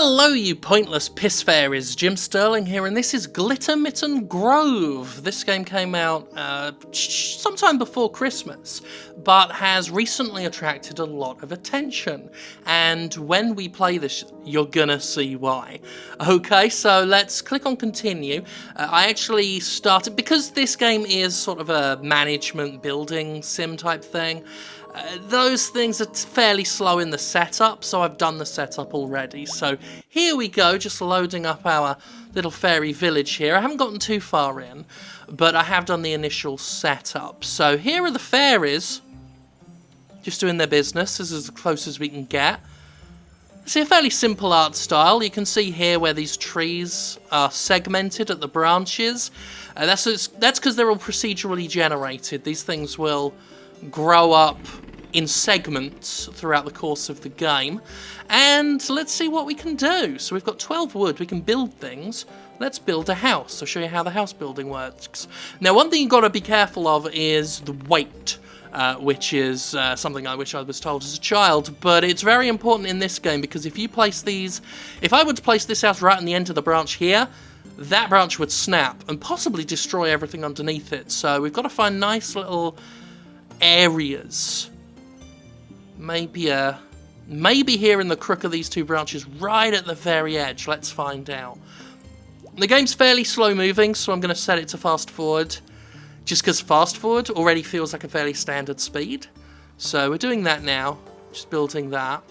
Hello, you pointless piss fairies. Jim Sterling here, and this is Glittermitten Grove. This game came out sometime before Christmas, but has recently attracted a lot of attention. And when we play this, you're gonna see why. Okay, so let's click on continue. I actually started, because this game is sort of a management building sim type thing, those things are fairly slow in the setup, so I've done the setup already. So here we go, just loading up our little fairy village here. I haven't gotten too far in, but I have done the initial setup. So here are the fairies, just doing their business. This is as close as we can get. It's a fairly simple art style. You can see here where these trees are segmented at the branches. That's because they're all procedurally generated. These things will grow up in segments throughout the course of the game. And let's see what we can do. So we've got 12 wood, we can build things. Let's build a house. I'll show you how the house building works. Now, one thing you've got to be careful of is the weight, which is something I wish I was told as a child, but it's very important in this game because if you place these, if I were to place this house right on the end of the branch here, that branch would snap and possibly destroy everything underneath it. So we've got to find nice little areas. Maybe here in the crook of these two branches, right at the very edge. Let's find out. The game's fairly slow moving, so I'm going to set it to fast forward, just because fast forward already feels like a fairly standard speed. So we're doing that now, just building that.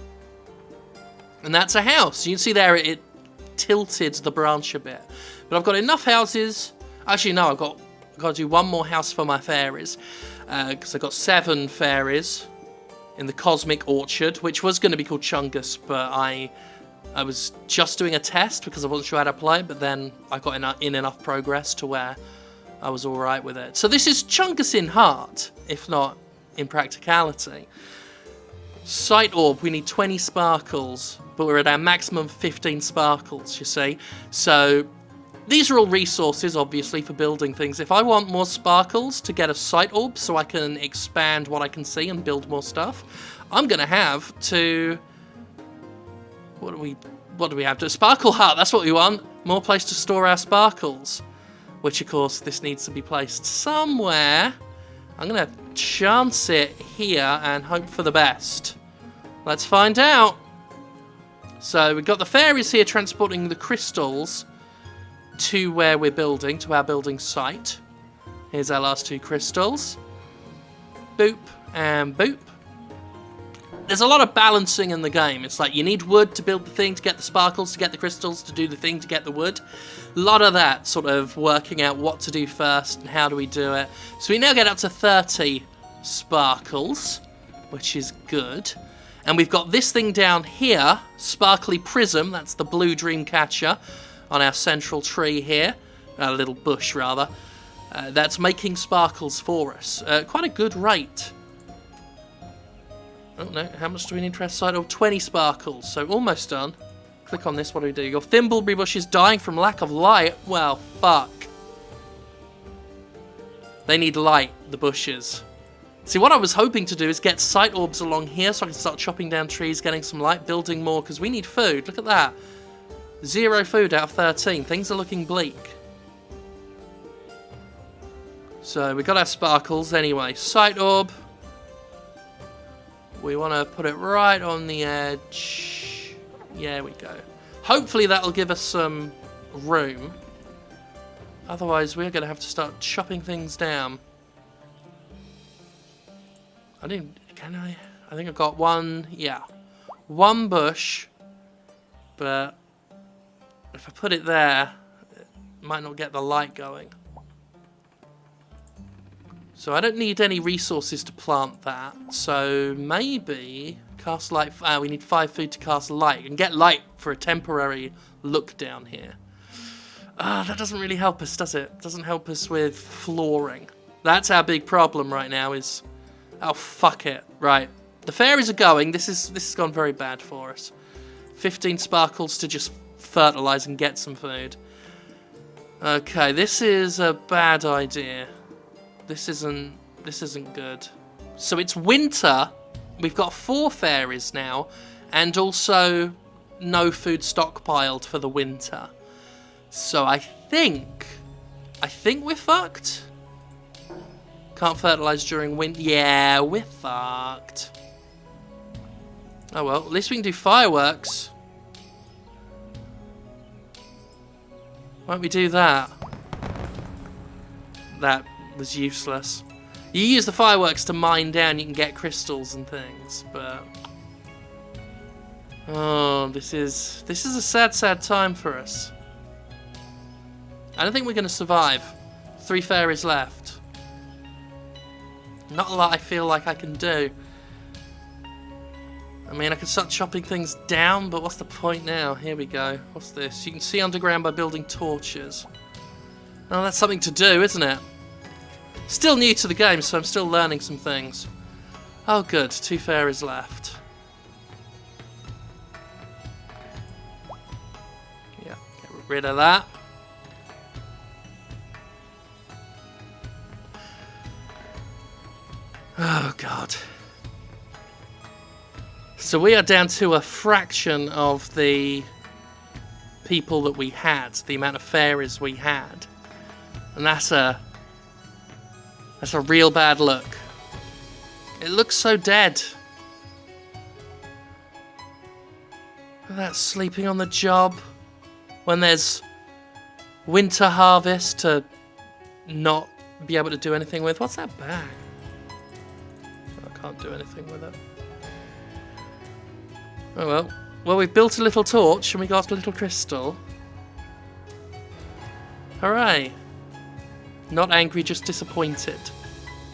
And that's a house. You can see there it tilted the branch a bit. But I've got enough houses. Actually, no, I've got to do one more house for my fairies. Because I've got 7 fairies in the Cosmic Orchard, which was going to be called Chungus, but I was just doing a test because I wasn't sure how to play, but then I got in enough progress to where I was alright with it. So this is Chungus in heart, if not in practicality. Sight orb, we need 20 sparkles, but we're at our maximum 15 sparkles, you see. So these are all resources, obviously, for building things. If I want more sparkles to get a sight orb so I can expand what I can see and build more stuff, I'm going to have to... What do we have to... Sparkle hut, that's what we want. More place to store our sparkles. Which, of course, this needs to be placed somewhere. I'm going to chance it here and hope for the best. Let's find out. So we've got the fairies here transporting the crystals to where we're building, to our building site. Here's our last 2 crystals. Boop and boop. There's a lot of balancing in the game. It's like you need wood to build the thing, to get the sparkles, to get the crystals, to do the thing, to get the wood. A lot of that sort of working out what to do first and how do we do it. So we now get up to 30 sparkles, which is good. And we've got this thing down here, Sparkly Prism, that's the blue dream catcher, on our central tree here, a little bush rather, that's making sparkles for us. Quite a good rate. Oh no, how much do we need to our side? Oh, 20 sparkles, so almost done. Click on this, what do we do? Your thimbleberry bush is dying from lack of light. Well, fuck. They need light, the bushes. See, what I was hoping to do is get sight orbs along here so I can start chopping down trees, getting some light, building more, because we need food. Look at that. 0 food out of 13. Things are looking bleak. So we got our sparkles anyway. Sight orb. We want to put it right on the edge. Yeah, there we go. Hopefully that'll give us some room. Otherwise we're going to have to start chopping things down. Can I? I think I've got one, yeah. One bush. But if I put it there, it might not get the light going. So I don't need any resources to plant that. So maybe cast light. We need 5 food to cast light and get light for a temporary look down here. That doesn't really help us, does it? Doesn't help us with flooring. That's our big problem right now. Is oh fuck it. Right, the fairies are going. This has gone very bad for us. 15 sparkles to just fertilize and get some food. Okay, this is a bad idea. This isn't good. So it's winter. We've got 4 fairies now, and also no food stockpiled for the winter. So I think we're fucked. Can't fertilize during winter. Yeah, we're fucked. Oh well, at least we can do fireworks. Won't we do that? That was useless. You use the fireworks to mine down, you can get crystals and things, but... Oh, this is a sad, sad time for us. I don't think we're going to survive. 3 fairies left. Not a lot I feel like I can do. I mean, I can start chopping things down, but what's the point now? Here we go. What's this? You can see underground by building torches. Oh, that's something to do, isn't it? Still new to the game, so I'm still learning some things. Oh, good. 2 fairies left. Yeah, get rid of that. Oh, God. So we are down to a fraction of the people that we had, the amount of fairies we had. And that's a real bad look. It looks so dead. Look at that, sleeping on the job when there's winter harvest to not be able to do anything with. What's that bag? I can't do anything with it. Oh well. Well, we've built a little torch and we got a little crystal. Hooray. Not angry, just disappointed.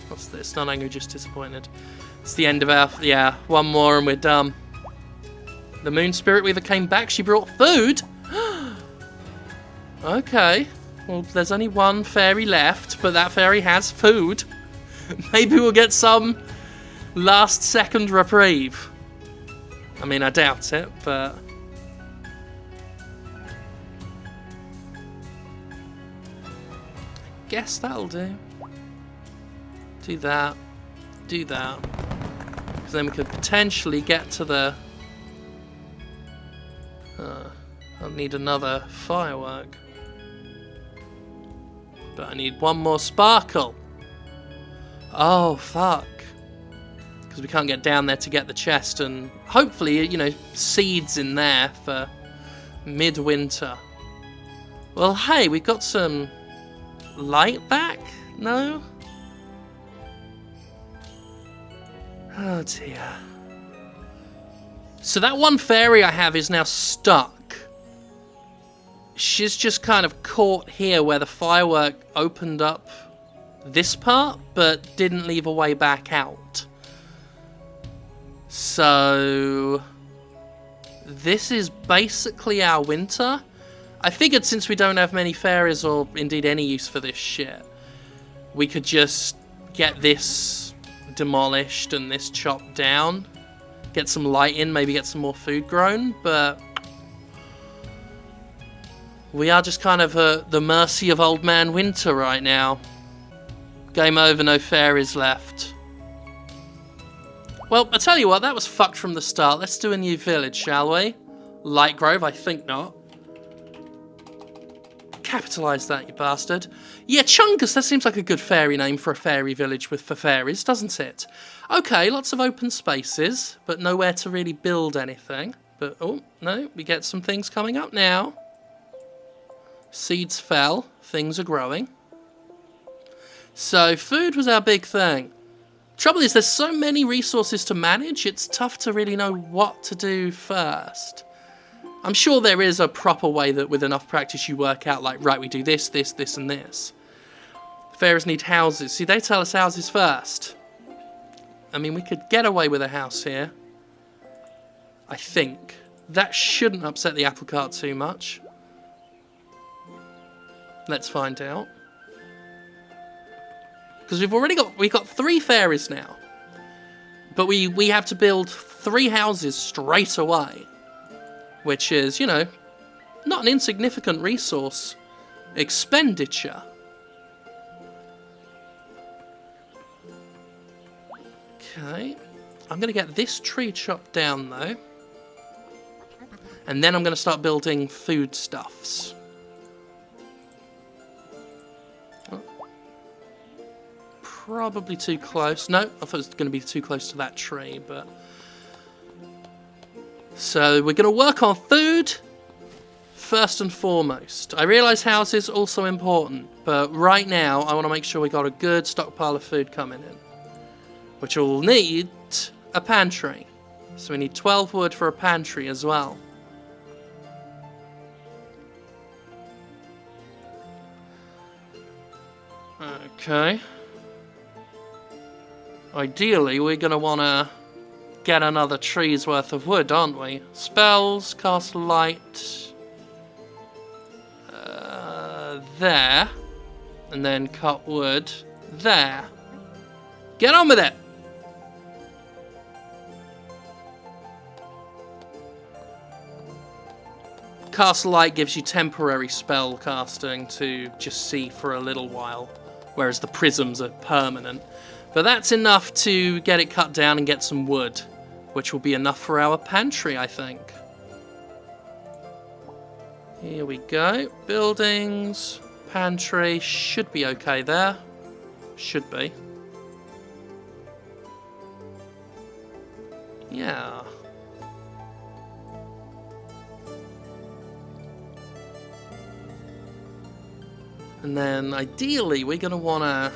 What's this? Not angry, just disappointed. It's the end of our... Yeah, one more and we're done. The moon spirit weaver came back. She brought food. Okay. Well, there's only one fairy left, but that fairy has food. Maybe we'll get some last second reprieve. I mean, I doubt it, but... Guess that'll do. Do that. Do that. Because then we could potentially get to the... I'll need another firework. But I need one more sparkle. Oh, fuck. Because we can't get down there to get the chest, and hopefully, you know, seeds in there for midwinter. Well, hey, we got some light back? No? Oh dear. So that one fairy I have is now stuck. She's just kind of caught here where the firework opened up this part, but didn't leave a way back out. So this is basically our winter. I figured since we don't have many fairies or indeed any use for this shit, we could just get this demolished and this chopped down, get some light in, maybe get some more food grown, but we are just kind of at the mercy of Old Man Winter right now. Game over, no fairies left. Well, I tell you what, that was fucked from the start. Let's do a new village, shall we? Light Grove? I think not. Capitalise that, you bastard. Yeah, Chungus, that seems like a good fairy name for a fairy village for fairies, doesn't it? Okay, lots of open spaces, but nowhere to really build anything. But, oh, no, we get some things coming up now. Seeds fell, things are growing. So, food was our big thing. Trouble is, there's so many resources to manage, it's tough to really know what to do first. I'm sure there is a proper way that with enough practice you work out, like, right, we do this, this, this, and this. Fairies need houses. See, they tell us houses first. I mean, we could get away with a house here. I think. That shouldn't upset the apple cart too much. Let's find out. Because we've got 3 fairies now. But we have to build 3 houses straight away. Which is, you know, not an insignificant resource expenditure. Okay. I'm going to get this tree chopped down, though. And then I'm going to start building foodstuffs. Oh. Probably too close. No, I thought it was going to be too close to that tree, but... So we're going to work on food first and foremost. I realise houses are also important, but right now I want to make sure we got a good stockpile of food coming in, which will need a pantry. So we need 12 wood for a pantry as well. Okay. Ideally, we're going to want to get another tree's worth of wood, aren't we? Spells, cast light. There. And then cut wood. There. Get on with it! Cast light gives you temporary spell casting to just see for a little while, whereas the prisms are permanent. But that's enough to get it cut down and get some wood, which will be enough for our pantry, I think. Here we go. Buildings, pantry, should be okay there. Should be. Yeah. And then ideally we're going to want to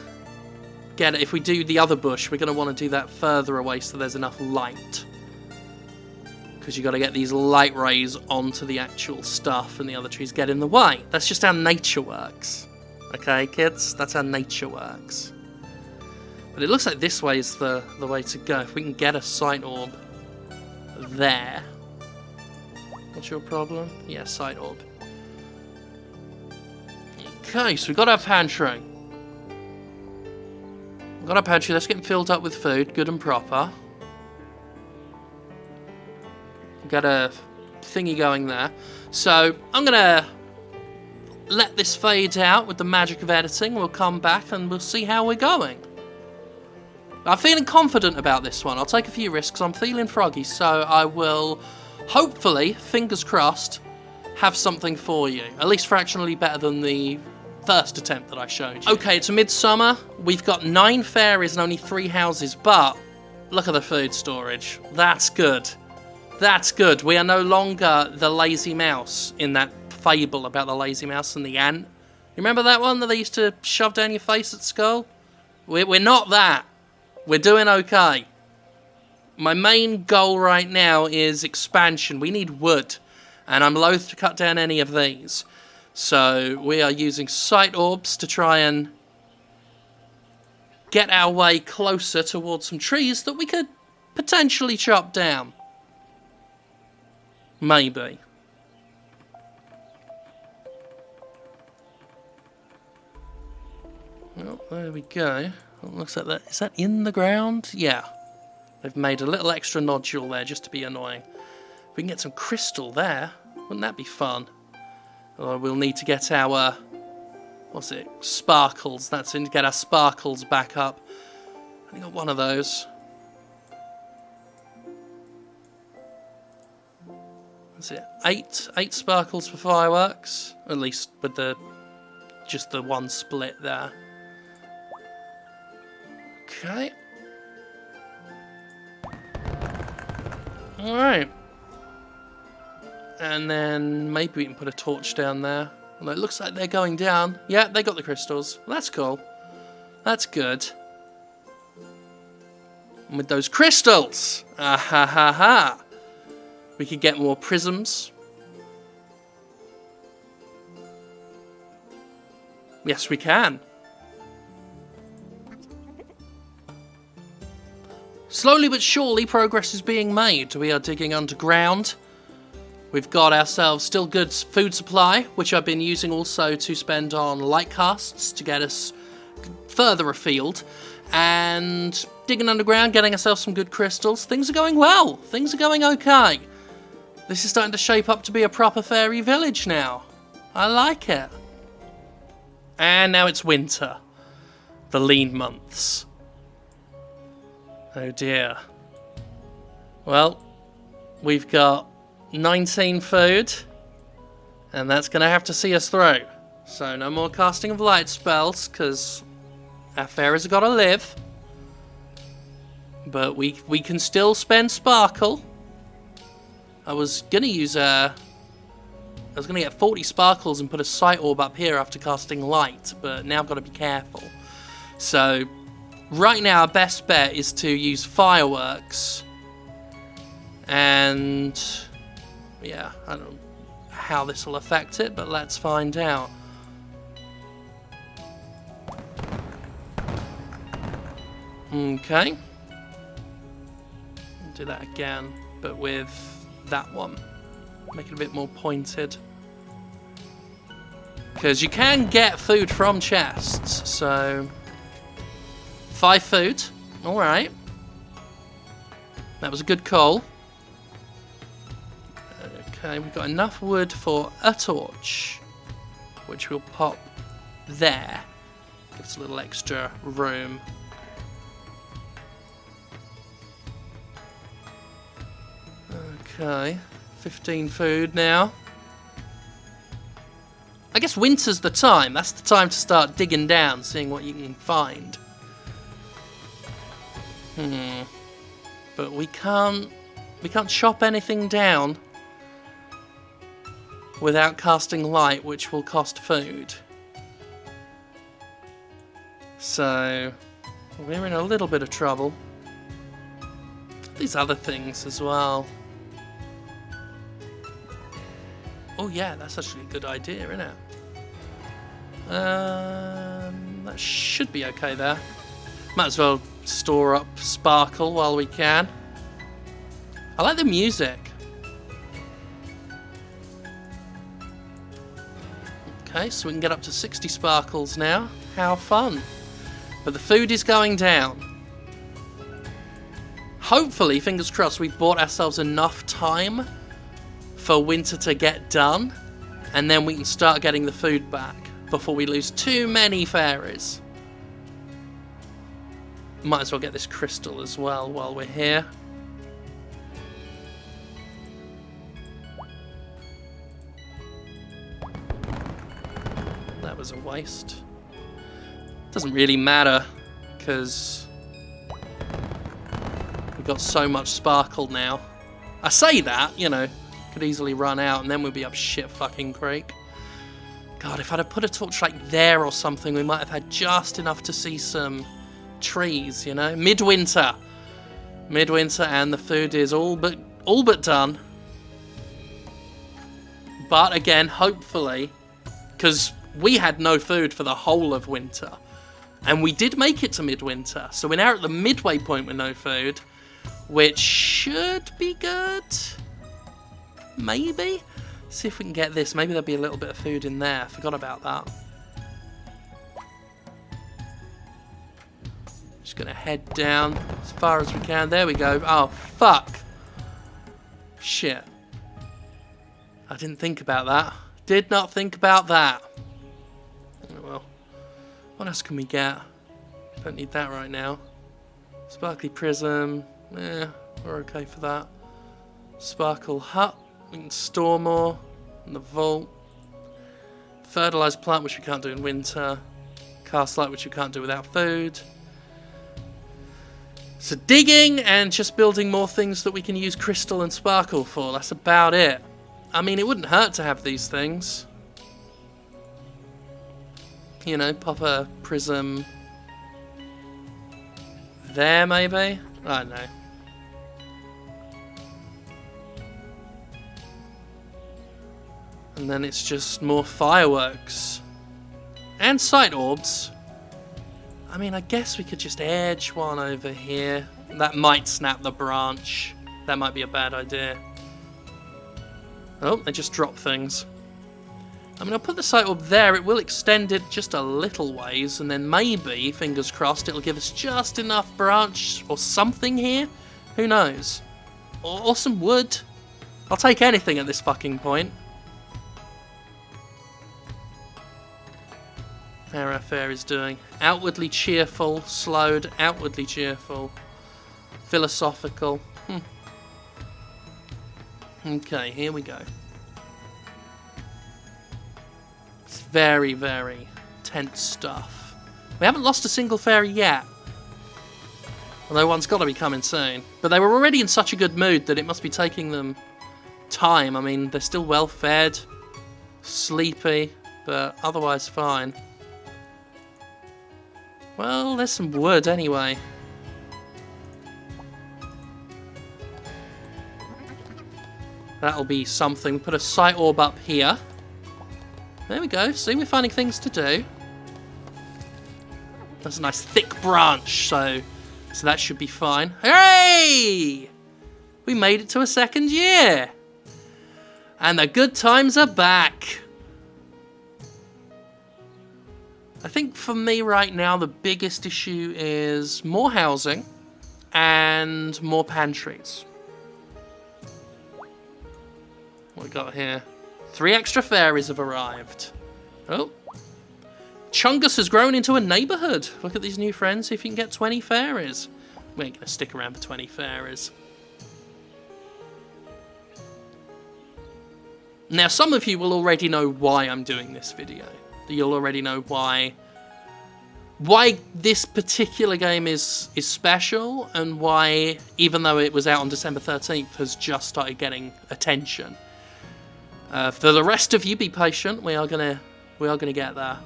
get it, if we do the other bush, we're going to want to do that further away so there's enough light. Because you've got to get these light rays onto the actual stuff and the other trees get in the way. That's just how nature works. Okay, kids? That's how nature works. But it looks like this way is the way to go. If we can get a sight orb there. What's your problem? Yeah, sight orb. Okay, so we've got our pantry. We've got our pantry. Let's get it filled up with food, good and proper. Got a thingy going there. So I'm going to let this fade out with the magic of editing. We'll come back and we'll see how we're going. I'm feeling confident about this one. I'll take a few risks. I'm feeling froggy, so I will hopefully, fingers crossed, have something for you. At least fractionally better than the first attempt that I showed you. Okay, it's midsummer. We've got 9 fairies and only 3 houses, but look at the food storage. That's good. That's good. We are no longer the lazy mouse in that fable about the lazy mouse and the ant. You remember that one that they used to shove down your face at school? We're not that. We're doing okay. My main goal right now is expansion. We need wood, and I'm loath to cut down any of these. So we are using sight orbs to try and get our way closer towards some trees that we could potentially chop down. Maybe. Well, there we go. It looks like that. Is that in the ground? Yeah. They've made a little extra nodule there just to be annoying. If we can get some crystal there, wouldn't that be fun? Or we'll need to get our, what's it, sparkles. That's in to get our sparkles back up. I got one of those. That's it. 8 sparkles for fireworks, at least with just the one split there. Okay. All right. And then maybe we can put a torch down there. Although it looks like they're going down. Yeah, they got the crystals. Well, that's cool. That's good. And with those crystals, we could get more prisms. Yes, we can. Slowly but surely, progress is being made. We are digging underground. We've got ourselves still good food supply, which I've been using also to spend on light casts to get us further afield. And digging underground, getting ourselves some good crystals. Things are going well. Things are going okay. This is starting to shape up to be a proper fairy village now. I like it. And now it's winter. The lean months. Oh dear. Well, we've got 19 food. And that's going to have to see us through. So no more casting of light spells, because our fairies have got to live. But we can still spend sparkle. I was going to use I was going to get 40 sparkles and put a sight orb up here after casting light, but now I've got to be careful. So right now our best bet is to use fireworks. And yeah, I don't know how this will affect it, but let's find out. Okay. Do that again, but with that one. Make it a bit more pointed. Because you can get food from chests, so 5 food. Alright. That was a good call. Okay, we've got enough wood for a torch, which we'll pop there. Give us a little extra room. Okay, 15 food now. I guess winter's the time. That's the time to start digging down, seeing what you can find. But we can't chop anything down without casting light, which will cost food. So we're in a little bit of trouble. These other things as well. Oh yeah, that's actually a good idea, isn't it? That should be okay there. Might as well store up sparkle while we can. I like the music. Okay, so we can get up to 60 sparkles now. How fun. But the food is going down. Hopefully, fingers crossed, we've bought ourselves enough time for winter to get done, and then we can start getting the food back before we lose too many fairies. Might as well get this crystal as well while we're here. That was a waste. Doesn't really matter, because we've got so much sparkle now. I say that, you know, could easily run out and then we'd be up shit fucking creek. God, if I'd have put a torch like there or something, we might have had just enough to see some trees, you know? Midwinter. Midwinter, and the food is all but done. But again, hopefully, because we had no food for the whole of winter, and we did make it to midwinter, so we're now at the midway point with no food, which should be good. Maybe? See if we can get this. Maybe there'll be a little bit of food in there. Forgot about that. Just gonna head down as far as we can. There we go. Oh, fuck. Shit. I didn't think about that. Did not think about that. Oh well. What else can we get? Don't need that right now. Sparkly prism. Eh, we're okay for that. Sparkle hut. We can store more in the vault. Fertilized plant, which we can't do in winter. Cast light, which we can't do without food. So digging and just building more things that we can use crystal and sparkle for. That's about it. I mean, it wouldn't hurt to have these things. You know, pop a prism there, maybe? I don't know. And then it's just more fireworks. And sight orbs. I mean, I guess we could just edge one over here. That might snap the branch. That might be a bad idea. Oh, they just drop things. I mean, I'll put the sight orb there. It will extend it just a little ways. And then maybe, fingers crossed, it'll give us just enough branch or something here. Who knows? Or some wood. I'll take anything at this fucking point. How are our fairies doing? Outwardly cheerful, slowed, outwardly cheerful, philosophical. Okay, here we go. It's very, very tense stuff. We haven't lost a single fairy yet. Although one's got to be coming soon. But they were already in such a good mood that it must be taking them time. I mean, they're still well fed, sleepy, but otherwise fine. Well, there's some wood anyway. That'll be something. Put a sight orb up here. There we go. See, we're finding things to do. That's a nice thick branch, so that should be fine. Hooray! We made it to a second year. And the good times are back. I think for me right now, the biggest issue is more housing and more pantries. What we got here? 3 extra fairies have arrived. Oh. Chungus has grown into a neighborhood. Look at these new friends. See if you can get 20 fairies. We ain't going to stick around for 20 fairies. Now, some of you will already know why I'm doing this video. You'll already know why this particular game is special, and why, even though it was out on December 13th, has just started getting attention. For the rest of you, be patient. We are gonna get there.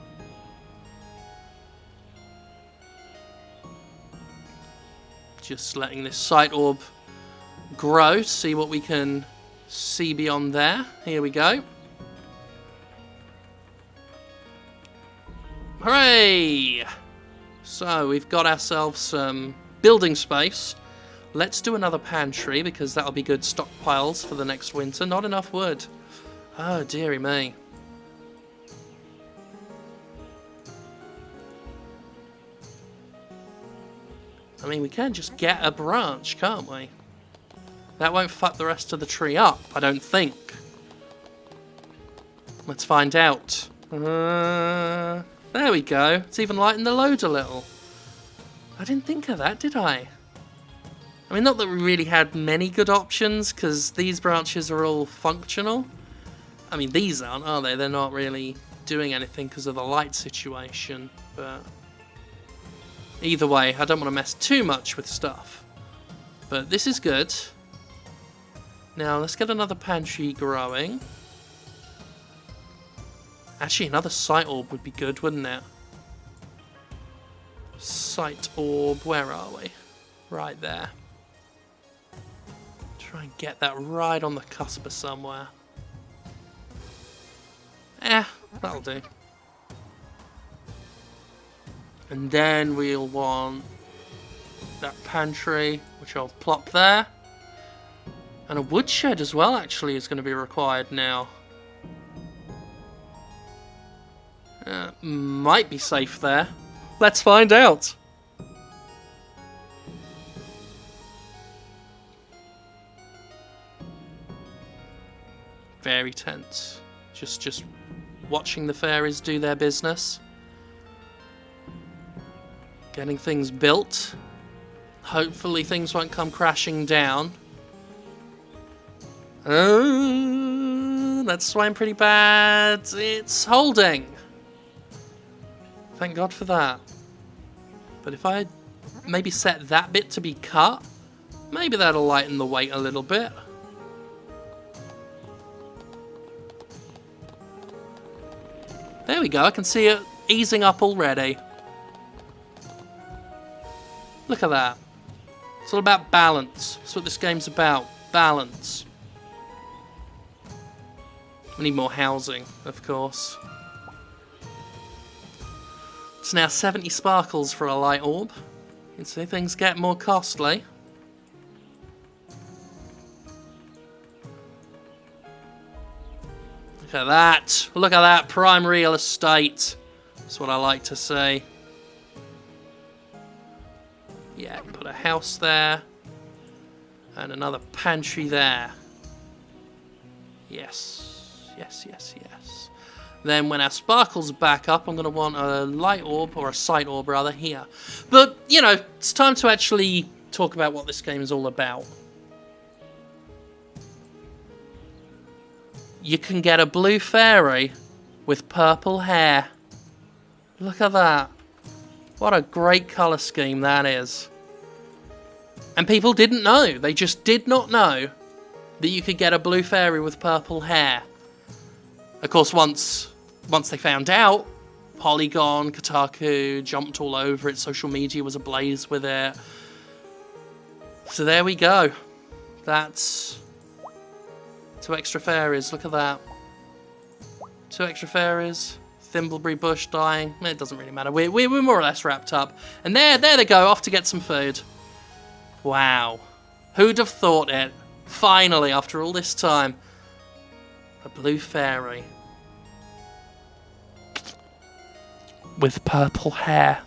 Just letting this sight orb grow. See what we can see beyond there. Here we go. Hooray! So we've got ourselves some building space. Let's do another pantry because that'll be good stockpiles for the next winter. Not enough wood. Oh, dearie me. I mean, we can just get a branch, can't we? That won't fuck the rest of the tree up, I don't think. Let's find out. There we go. It's even lightened the load a little. I didn't think of that, did I? I mean, not that we really had many good options, because these branches are all functional. I mean, these aren't, are they? They're not really doing anything because of the light situation, but either way, I don't want to mess too much with stuff. But this is good. Now, let's get another pantry growing. Actually, another sight orb would be good, wouldn't it? Sight orb, where are we? Right there. Try and get that right on the cusp of somewhere. That'll do. And then we'll want that pantry, which I'll plop there. And a woodshed as well, actually, is going to be required now. Might be safe there. Let's find out. Very tense. Just watching the fairies do their business. Getting things built. Hopefully things won't come crashing down. That's swaying pretty bad. It's holding. Thank God for that. But if I maybe set that bit to be cut, maybe that'll lighten the weight a little bit. There we go, I can see it easing up already. Look at that. It's all about balance. That's what this game's about. Balance. We need more housing, of course. It's now 70 sparkles for a light orb. You can see things get more costly. Look at that. Look at that prime real estate. That's what I like to see. Yeah, put a house there. And another pantry there. Yes. Yes, yes, yes. Then when our sparkle's back up, I'm going to want a light orb, or a sight orb rather, here. But, you know, it's time to actually talk about what this game is all about. you can get a blue fairy with purple hair. Look at that. What a great colour scheme that is. And people didn't know. They just did not know that you could get a blue fairy with purple hair. Of course, once they found out, Polygon, Kotaku jumped all over it. Social media was ablaze with it. So there we go. That's 2 extra fairies. Look at that. 2 extra fairies. Thimbleberry bush dying. It doesn't really matter. We're more or less wrapped up. And there they go, off to get some food. Wow. Who'd have thought it? Finally, after all this time. A blue fairy. With purple hair.